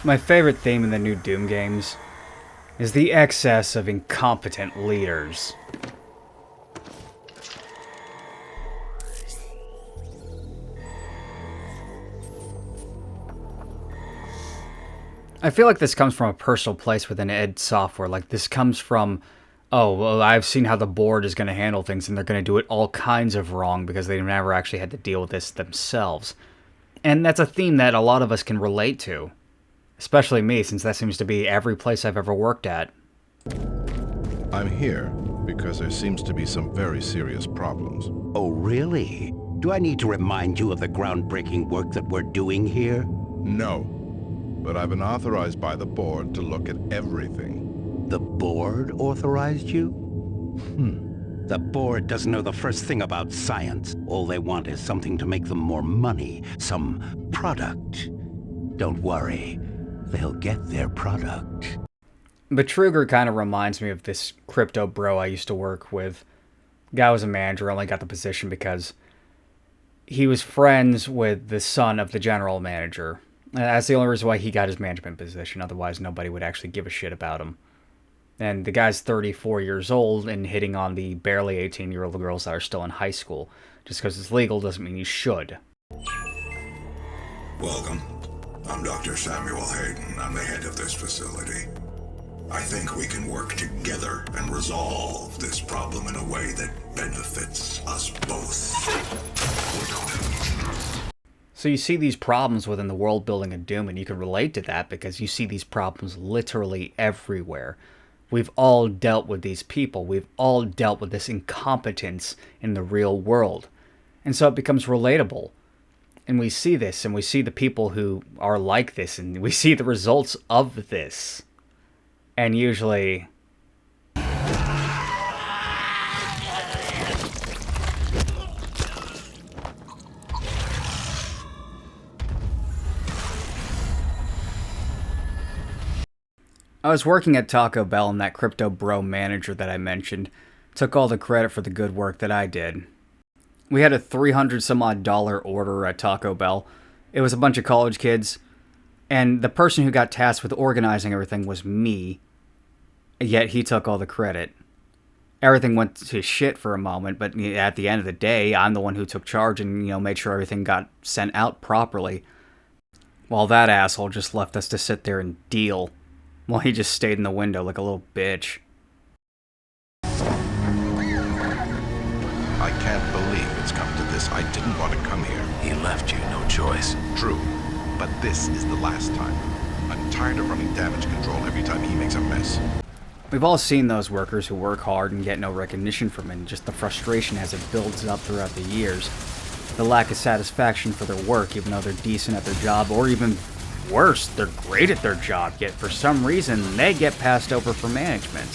My favorite theme in the new Doom games is the excess of incompetent leaders. I feel like this comes from a personal place within id Software. Like, this comes from, oh, well, I've seen how the board is going to handle things, and they're going to do it all kinds of wrong because they've never actually had to deal with this themselves. And that's a theme that a lot of us can relate to. Especially me, since that seems to be every place I've ever worked at. I'm here because there seems to be some very serious problems. Oh, really? Do I need to remind you of the groundbreaking work that we're doing here? No, but I've been authorized by the board to look at everything. The board authorized you? The board doesn't know the first thing about science. All they want is something to make them more money, some product. Don't worry, they'll get their product. But Truger kind of reminds me of this crypto bro I used to work with. Guy was a manager, only got the position because he was friends with the son of the general manager. And that's the only reason why he got his management position. Otherwise, nobody would actually give a shit about him. And the guy's 34 years old and hitting on the barely 18-year-old girls that are still in high school. Just because it's legal doesn't mean you should. Welcome. I'm Dr. Samuel Hayden. I'm the head of this facility. I think we can work together and resolve this problem in a way that benefits us both. So you see these problems within the world building of Doom, and you can relate to that because you see these problems literally everywhere. We've all dealt with these people. We've all dealt with this incompetence in the real world. And so it becomes relatable. And we see this, and we see the people who are like this, and we see the results of this. And usually... I was working at Taco Bell, and that crypto bro manager that I mentioned took all the credit for the good work that I did. We had a $300 some odd order at Taco Bell. It was a bunch of college kids, and the person who got tasked with organizing everything was me, yet he took all the credit. Everything went to shit for a moment, but at the end of the day, I'm the one who took charge and, made sure everything got sent out properly. While that asshole just left us to sit there and deal. Well, he just stayed in the window like a little bitch. I can't believe it's come to this. I didn't want to come here. He left you no choice. True, but this is the last time. I'm tired of running damage control every time he makes a mess. We've all seen those workers who work hard and get no recognition from it, and just the frustration as it builds up throughout the years. The lack of satisfaction for their work, even though they're decent at their job, or even worse, they're great at their job, yet for some reason they get passed over for management.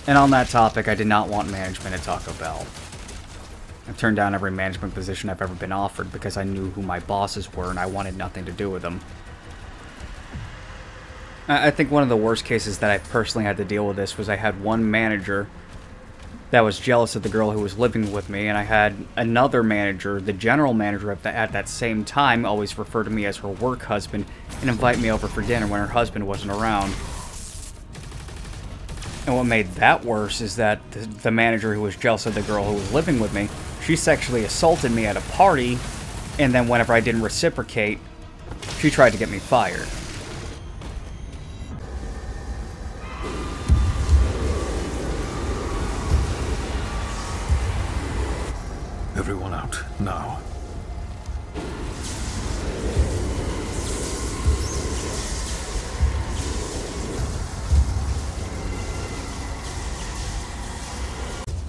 And on that topic, I did not want management at Taco Bell. I turned down every management position I've ever been offered because I knew who my bosses were and I wanted nothing to do with them. I think one of the worst cases that I personally had to deal with this was I had one manager that was jealous of the girl who was living with me, and I had another manager, the general manager at that same time, always refer to me as her work husband and invite me over for dinner when her husband wasn't around. And what made that worse is that the manager who was jealous of the girl who was living with me, she sexually assaulted me at a party, and then whenever I didn't reciprocate, she tried to get me fired. Everyone out, now.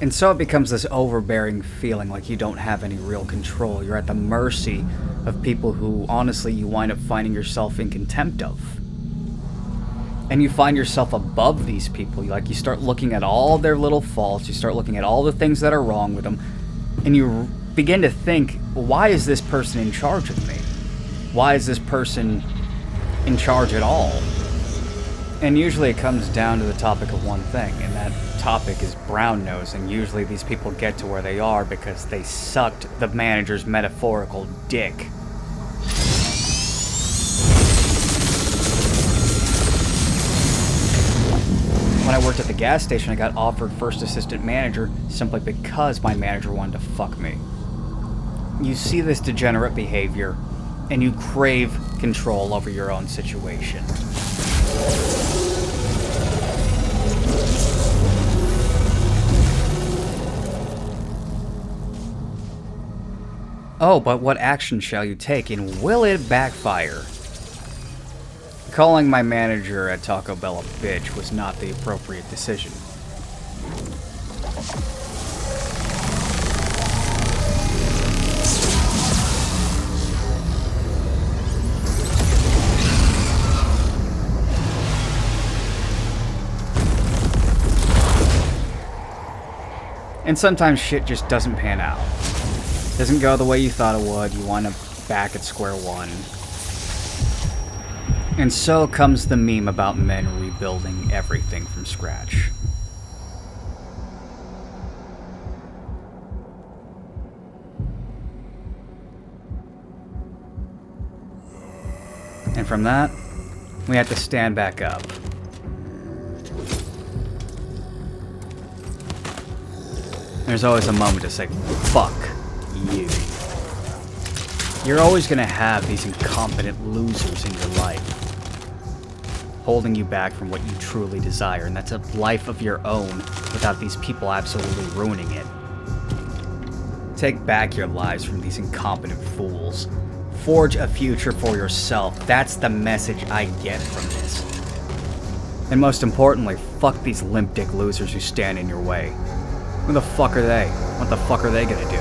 And so it becomes this overbearing feeling like you don't have any real control. You're at the mercy of people who, honestly, you wind up finding yourself in contempt of. And you find yourself above these people. You start looking at all their little faults. You start looking at all the things that are wrong with them. And you begin to think, why is this person in charge of me? Why is this person in charge at all? And usually it comes down to the topic of one thing, and that topic is brown nose. And usually these people get to where they are because they sucked the manager's metaphorical dick. gas station, I got offered first assistant manager simply because my manager wanted to fuck me. You see this degenerate behavior, and you crave control over your own situation. Oh, but what action shall you take, and will it backfire? Calling my manager at Taco Bell a bitch was not the appropriate decision. And sometimes shit just doesn't pan out. Doesn't go the way you thought it would, you wind up back at square one. And so comes the meme about men rebuilding everything from scratch. And from that, we have to stand back up. There's always a moment to say, fuck you. You're always gonna have these incompetent losers in your life, holding you back from what you truly desire, and that's a life of your own without these people absolutely ruining it. Take back your lives from these incompetent fools. Forge a future for yourself. That's the message I get from this. And most importantly, fuck these limp dick losers who stand in your way. Who the fuck are they? What the fuck are they gonna do?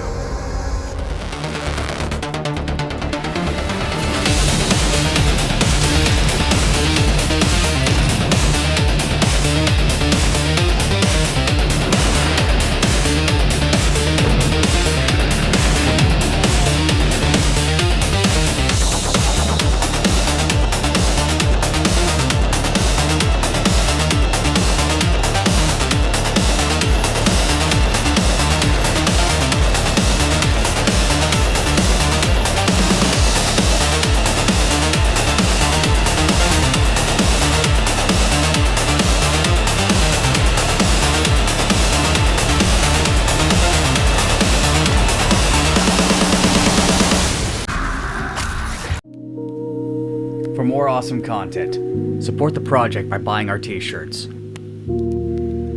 For more awesome content, support the project by buying our t-shirts.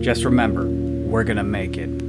Just remember, we're gonna make it.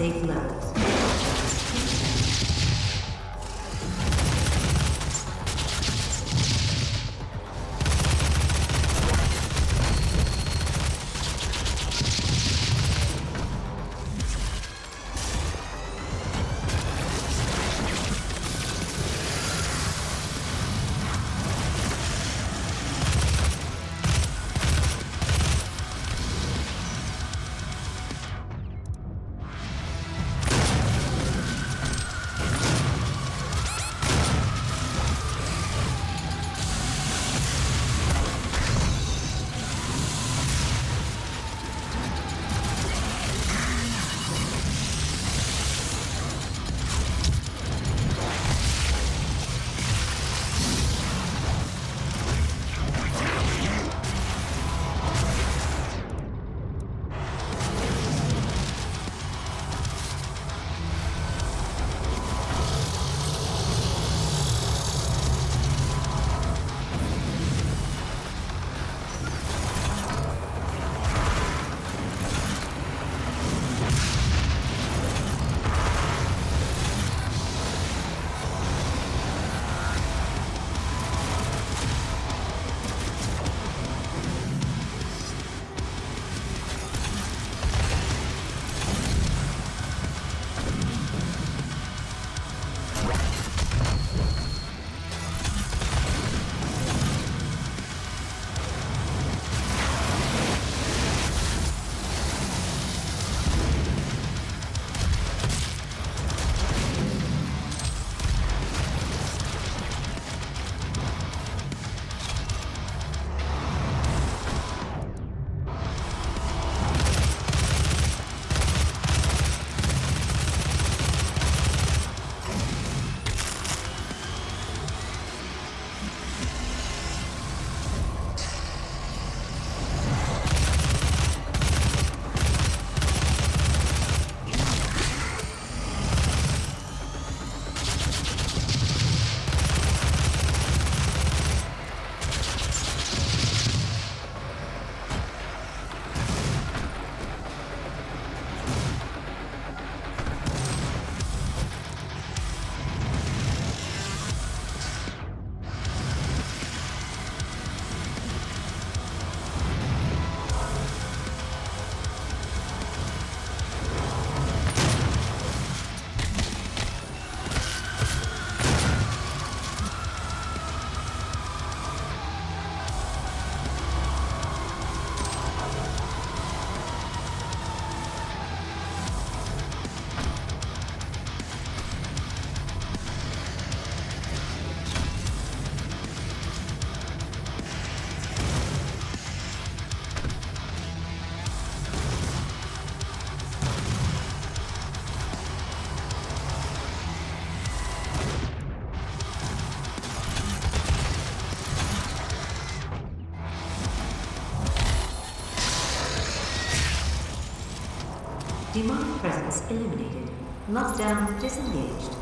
safe levels. Demonic presence eliminated. Lockdown disengaged.